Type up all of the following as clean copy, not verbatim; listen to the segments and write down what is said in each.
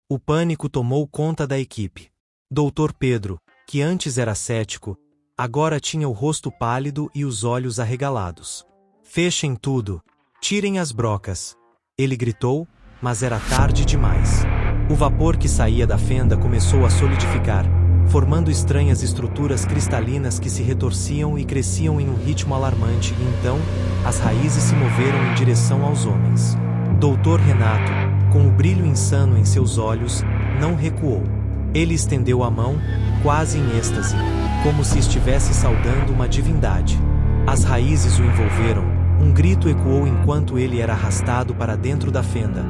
O pânico tomou conta da equipe. Dr. Pedro, que antes era cético, agora tinha o rosto pálido e os olhos arregalados. Fechem tudo. Tirem as brocas. Ele gritou, mas era tarde demais. O vapor que saía da fenda começou a solidificar, formando estranhas estruturas cristalinas que se retorciam e cresciam em um ritmo alarmante, e então, as raízes se moveram em direção aos homens. Dr. Renato, com o brilho insano em seus olhos, não recuou. Ele estendeu a mão, quase em êxtase, como se estivesse saudando uma divindade. As raízes o envolveram, um grito ecoou enquanto ele era arrastado para dentro da fenda,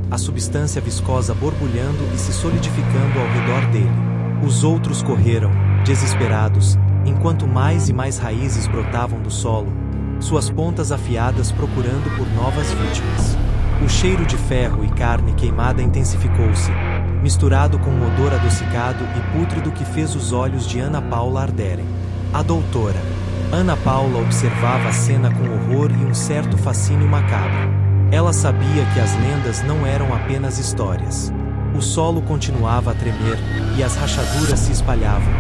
a substância viscosa borbulhando e se solidificando ao redor dele. Os outros correram, desesperados, enquanto mais e mais raízes brotavam do solo, suas pontas afiadas procurando por novas vítimas. O cheiro de ferro e carne queimada intensificou-se, misturado com um odor adocicado e pútrido que fez os olhos de Ana Paula arderem. A doutora Ana Paula observava a cena com horror e um certo fascínio macabro. Ela sabia que as lendas não eram apenas histórias. O solo continuava a tremer, e as rachaduras se espalhavam,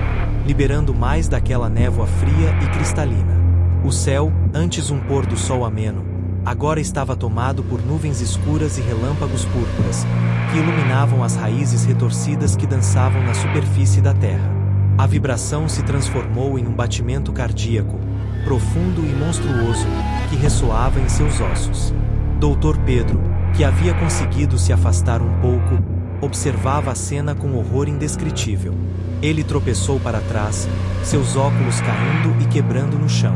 liberando mais daquela névoa fria e cristalina. O céu, antes um pôr do sol ameno, agora estava tomado por nuvens escuras e relâmpagos púrpuras, que iluminavam as raízes retorcidas que dançavam na superfície da terra. A vibração se transformou em um batimento cardíaco, profundo e monstruoso, que ressoava em seus ossos. Dr. Pedro, que havia conseguido se afastar um pouco, observava a cena com horror indescritível. Ele tropeçou para trás, seus óculos caindo e quebrando no chão.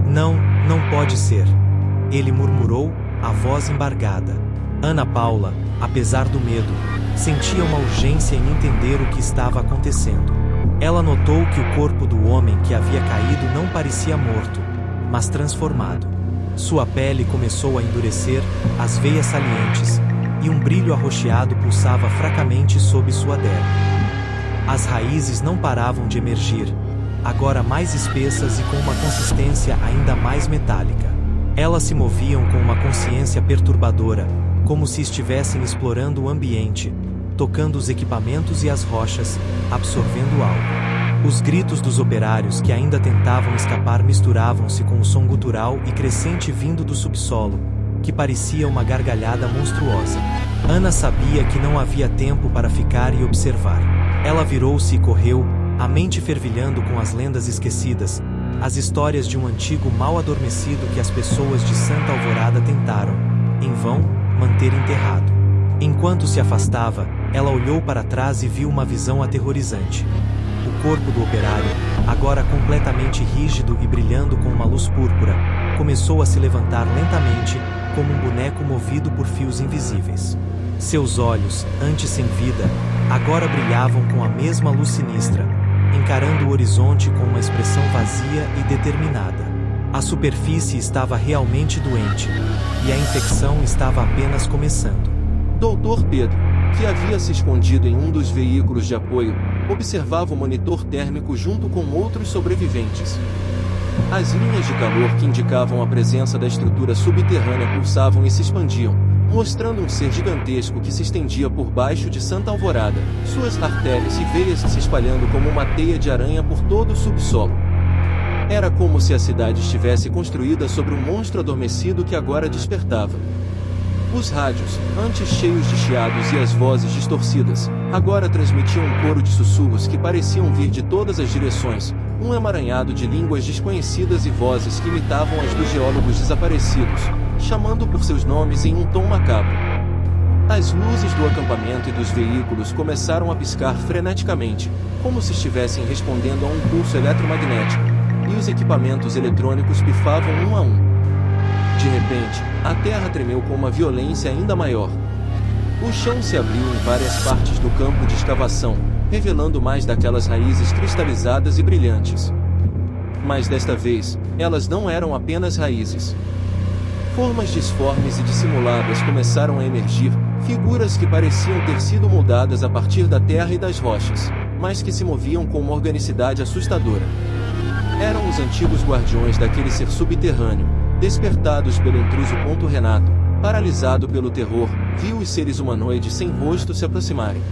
Não pode ser. Ele murmurou, a voz embargada. Ana Paula, apesar do medo, sentia uma urgência em entender o que estava acontecendo. Ela notou que o corpo do homem que havia caído não parecia morto, mas transformado. Sua pele começou a endurecer, as veias salientes, e um brilho arroxeado pulsava fracamente sob sua derme. As raízes não paravam de emergir, agora mais espessas e com uma consistência ainda mais metálica. Elas se moviam com uma consciência perturbadora, como se estivessem explorando o ambiente, tocando os equipamentos e as rochas, absorvendo algo. Os gritos dos operários que ainda tentavam escapar misturavam-se com o som gutural e crescente vindo do subsolo, que parecia uma gargalhada monstruosa. Ana sabia que não havia tempo para ficar e observar. Ela virou-se e correu, a mente fervilhando com as lendas esquecidas, as histórias de um antigo mal adormecido que as pessoas de Santa Alvorada tentaram, em vão, manter enterrado. Enquanto se afastava, ela olhou para trás e viu uma visão aterrorizante. O corpo do operário, agora completamente rígido e brilhando com uma luz púrpura, começou a se levantar lentamente, como um boneco movido por fios invisíveis. Seus olhos, antes sem vida, agora brilhavam com a mesma luz sinistra, encarando o horizonte com uma expressão vazia e determinada. A superfície estava realmente doente, e a infecção estava apenas começando. Dr. Pedro, que havia se escondido em um dos veículos de apoio, observava o monitor térmico junto com outros sobreviventes. As linhas de calor que indicavam a presença da estrutura subterrânea pulsavam e se expandiam, mostrando um ser gigantesco que se estendia por baixo de Santa Alvorada, suas artérias e veias se espalhando como uma teia de aranha por todo o subsolo. Era como se a cidade estivesse construída sobre um monstro adormecido que agora despertava. Os rádios, antes cheios de chiados e as vozes distorcidas, agora transmitiam um coro de sussurros que pareciam vir de todas as direções, um emaranhado de línguas desconhecidas e vozes que imitavam as dos geólogos desaparecidos, chamando por seus nomes em um tom macabro. As luzes do acampamento e dos veículos começaram a piscar freneticamente, como se estivessem respondendo a um pulso eletromagnético, e os equipamentos eletrônicos pifavam um a um. De repente, a terra tremeu com uma violência ainda maior. O chão se abriu em várias partes do campo de escavação, revelando mais daquelas raízes cristalizadas e brilhantes. Mas desta vez, elas não eram apenas raízes. Formas disformes e dissimuladas começaram a emergir, figuras que pareciam ter sido moldadas a partir da terra e das rochas, mas que se moviam com uma organicidade assustadora. Eram os antigos guardiões daquele ser subterrâneo, despertados pelo intruso. Renato, paralisado pelo terror, viu os seres humanoides sem rosto se aproximarem.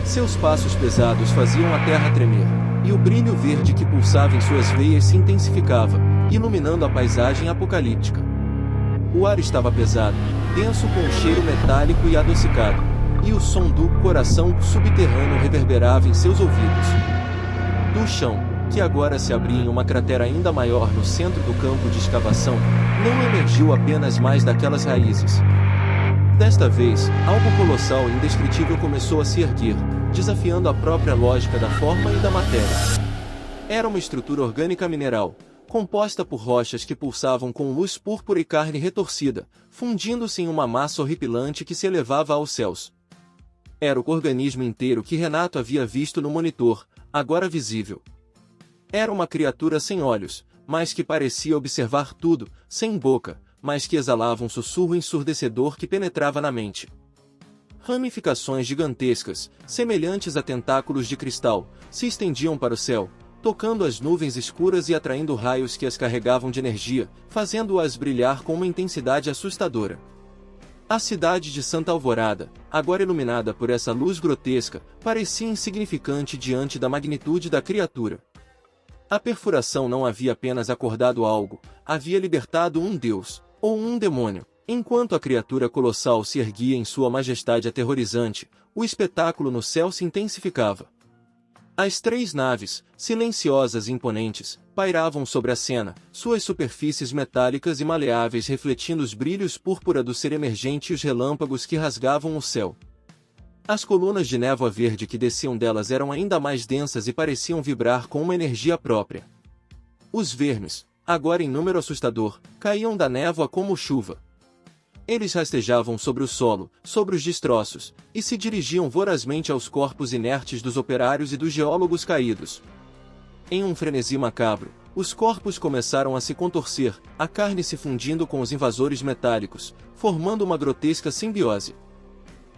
Seus passos pesados faziam a terra tremer, e o brilho verde que pulsava em suas veias se intensificava, iluminando a paisagem apocalíptica. O ar estava pesado, denso com um cheiro metálico e adocicado, e o som do coração subterrâneo reverberava em seus ouvidos. Do chão, que agora se abria em uma cratera ainda maior no centro do campo de escavação, não emergiu apenas mais daquelas raízes. Desta vez, algo colossal e indescritível começou a se erguer, desafiando a própria lógica da forma e da matéria. Era uma estrutura orgânica mineral, composta por rochas que pulsavam com luz púrpura e carne retorcida, fundindo-se em uma massa horripilante que se elevava aos céus. Era o organismo inteiro que Renato havia visto no monitor, agora visível. Era uma criatura sem olhos, mas que parecia observar tudo, sem boca, mas que exalava um sussurro ensurdecedor que penetrava na mente. Ramificações gigantescas, semelhantes a tentáculos de cristal, se estendiam para o céu, tocando as nuvens escuras e atraindo raios que as carregavam de energia, fazendo-as brilhar com uma intensidade assustadora. A cidade de Santa Alvorada, agora iluminada por essa luz grotesca, parecia insignificante diante da magnitude da criatura. A perfuração não havia apenas acordado algo, havia libertado um deus, ou um demônio. Enquanto a criatura colossal se erguia em sua majestade aterrorizante, o espetáculo no céu se intensificava. As 3 naves, silenciosas e imponentes, pairavam sobre a cena, suas superfícies metálicas e maleáveis refletindo os brilhos púrpura do ser emergente e os relâmpagos que rasgavam o céu. As colunas de névoa verde que desciam delas eram ainda mais densas e pareciam vibrar com uma energia própria. Os vermes, agora em número assustador, caíam da névoa como chuva. Eles rastejavam sobre o solo, sobre os destroços, e se dirigiam vorazmente aos corpos inertes dos operários e dos geólogos caídos. Em um frenesi macabro, os corpos começaram a se contorcer, a carne se fundindo com os invasores metálicos, formando uma grotesca simbiose.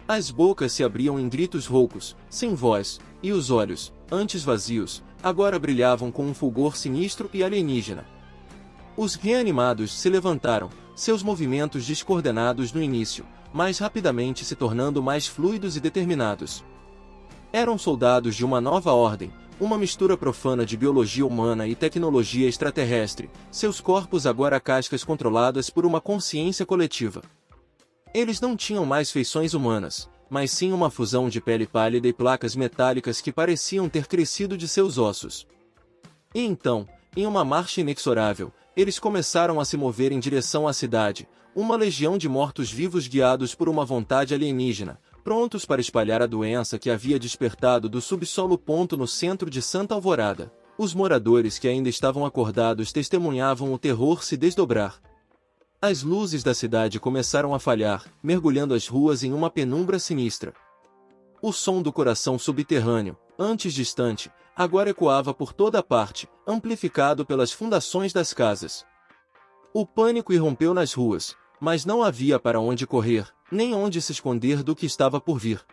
As bocas se abriam em gritos roucos, sem voz, e os olhos, antes vazios, agora brilhavam com um fulgor sinistro e alienígena. Os reanimados se levantaram, seus movimentos descoordenados no início, mas rapidamente se tornando mais fluidos e determinados. Eram soldados de uma nova ordem, uma mistura profana de biologia humana e tecnologia extraterrestre, seus corpos agora cascas controladas por uma consciência coletiva. Eles não tinham mais feições humanas, mas sim uma fusão de pele pálida e placas metálicas que pareciam ter crescido de seus ossos. E então, em uma marcha inexorável, eles começaram a se mover em direção à cidade, uma legião de mortos-vivos guiados por uma vontade alienígena, prontos para espalhar a doença que havia despertado do subsolo. No centro de Santa Alvorada, os moradores que ainda estavam acordados testemunhavam o terror se desdobrar. As luzes da cidade começaram a falhar, mergulhando as ruas em uma penumbra sinistra. O som do coração subterrâneo, antes distante, agora ecoava por toda parte, amplificado pelas fundações das casas. O pânico irrompeu nas ruas, mas não havia para onde correr, nem onde se esconder do que estava por vir.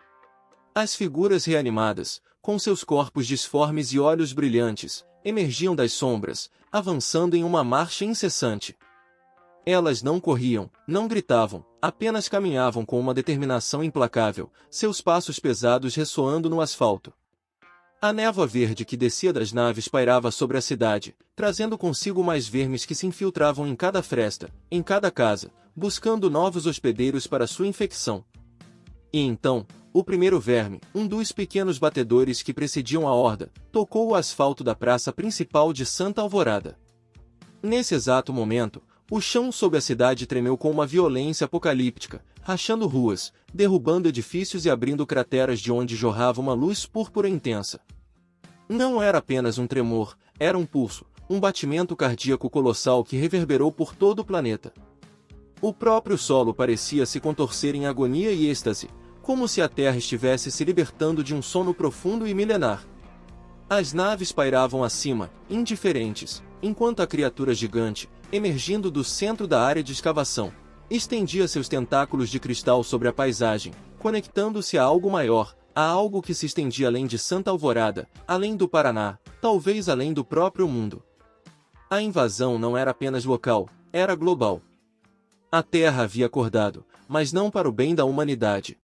As figuras reanimadas, com seus corpos disformes e olhos brilhantes, emergiam das sombras, avançando em uma marcha incessante. Elas não corriam, não gritavam, apenas caminhavam com uma determinação implacável, seus passos pesados ressoando no asfalto. A névoa verde que descia das naves pairava sobre a cidade, trazendo consigo mais vermes que se infiltravam em cada fresta, em cada casa, buscando novos hospedeiros para sua infecção. E então, o primeiro verme, um dos pequenos batedores que precediam a horda, tocou o asfalto da praça principal de Santa Alvorada. Nesse exato momento, o chão sob a cidade tremeu com uma violência apocalíptica, rachando ruas, derrubando edifícios e abrindo crateras de onde jorrava uma luz púrpura intensa. Não era apenas um tremor, era um pulso, um batimento cardíaco colossal que reverberou por todo o planeta. O próprio solo parecia se contorcer em agonia e êxtase, como se a Terra estivesse se libertando de um sono profundo e milenar. As naves pairavam acima, indiferentes, enquanto a criatura gigante, emergindo do centro da área de escavação, estendia seus tentáculos de cristal sobre a paisagem, conectando-se a algo maior, a algo que se estendia além de Santa Alvorada, além do Paraná, talvez além do próprio mundo. A invasão não era apenas local, era global. A Terra havia acordado, mas não para o bem da humanidade.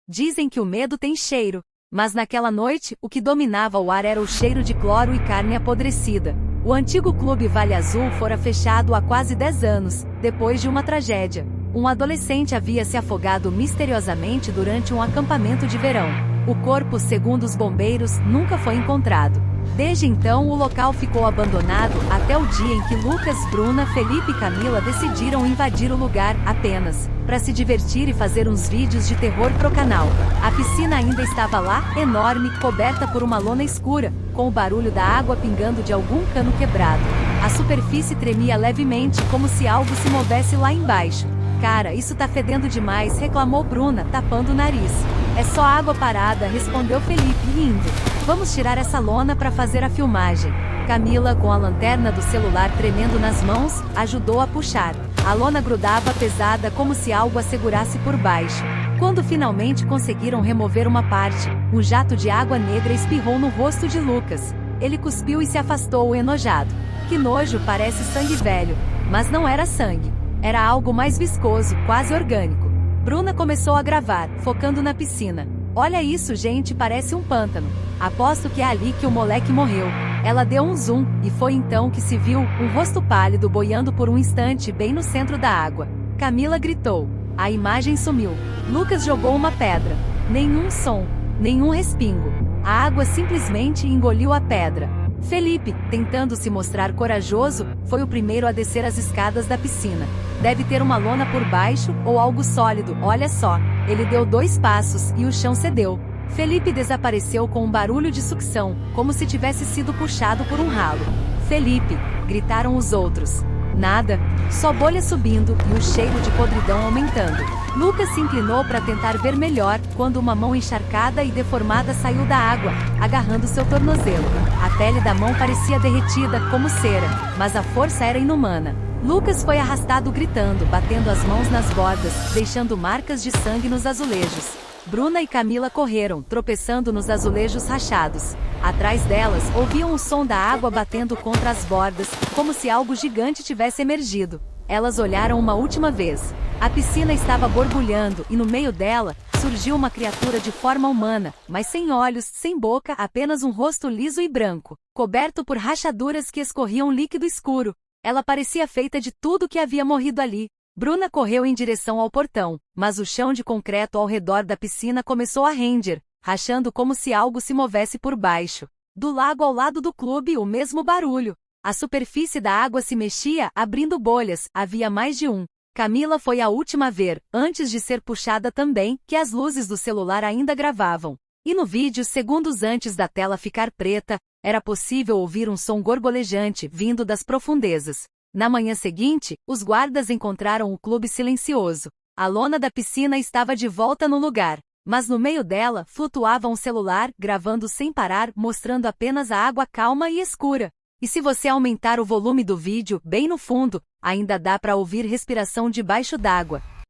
Dizem que o medo tem cheiro. Mas naquela noite, o que dominava o ar era o cheiro de cloro e carne apodrecida. O antigo Clube Vale Azul fora fechado há quase 10 anos, depois de uma tragédia. Um adolescente havia se afogado misteriosamente durante um acampamento de verão. O corpo, segundo os bombeiros, nunca foi encontrado. Desde então o local ficou abandonado até o dia em que Lucas, Bruna, Felipe e Camila decidiram invadir o lugar apenas para se divertir e fazer uns vídeos de terror pro canal. A piscina ainda estava lá, enorme, coberta por uma lona escura, com o barulho da água pingando de algum cano quebrado. A superfície tremia levemente, como se algo se movesse lá embaixo. Cara, isso tá fedendo demais, reclamou Bruna, tapando o nariz. É só água parada, respondeu Felipe, rindo. Vamos tirar essa lona para fazer a filmagem. Camila, com a lanterna do celular tremendo nas mãos, ajudou a puxar. A lona grudava pesada como se algo a segurasse por baixo. Quando finalmente conseguiram remover uma parte, um jato de água negra espirrou no rosto de Lucas. Ele cuspiu e se afastou, enojado. Que nojo, parece sangue velho. Mas não era sangue. Era algo mais viscoso, quase orgânico. Bruna começou a gravar, focando na piscina. Olha isso, gente, parece um pântano. Aposto que é ali que o moleque morreu. Ela deu um zoom, e foi então que se viu um rosto pálido boiando por um instante bem no centro da água. Camila gritou. A imagem sumiu. Lucas jogou uma pedra. Nenhum som, nenhum respingo. A água simplesmente engoliu a pedra. Felipe, tentando se mostrar corajoso, foi o primeiro a descer as escadas da piscina. Deve ter uma lona por baixo, ou algo sólido, olha só. Ele deu 2 passos, e o chão cedeu. Felipe desapareceu com um barulho de sucção, como se tivesse sido puxado por um ralo. Felipe, gritaram os outros. Nada, só bolha subindo, e o cheiro de podridão aumentando. Lucas se inclinou para tentar ver melhor, quando uma mão encharcada e deformada saiu da água, agarrando seu tornozelo. A pele da mão parecia derretida, como cera, mas a força era inumana. Lucas foi arrastado gritando, batendo as mãos nas bordas, deixando marcas de sangue nos azulejos. Bruna e Camila correram, tropeçando nos azulejos rachados. Atrás delas, ouviam o som da água batendo contra as bordas, como se algo gigante tivesse emergido. Elas olharam uma última vez. A piscina estava borbulhando, e no meio dela, surgiu uma criatura de forma humana, mas sem olhos, sem boca, apenas um rosto liso e branco, coberto por rachaduras que escorriam líquido escuro. Ela parecia feita de tudo que havia morrido ali. Bruna correu em direção ao portão, mas o chão de concreto ao redor da piscina começou a render, rachando como se algo se movesse por baixo. Do lago ao lado do clube, o mesmo barulho. A superfície da água se mexia, abrindo bolhas, havia mais de um. Camila foi a última a ver, antes de ser puxada também, que as luzes do celular ainda gravavam. E no vídeo, segundos antes da tela ficar preta, era possível ouvir um som gorgolejante vindo das profundezas. Na manhã seguinte, os guardas encontraram o clube silencioso. A lona da piscina estava de volta no lugar, mas no meio dela flutuava um celular, gravando sem parar, mostrando apenas a água calma e escura. E se você aumentar o volume do vídeo, bem no fundo, ainda dá para ouvir respiração debaixo d'água.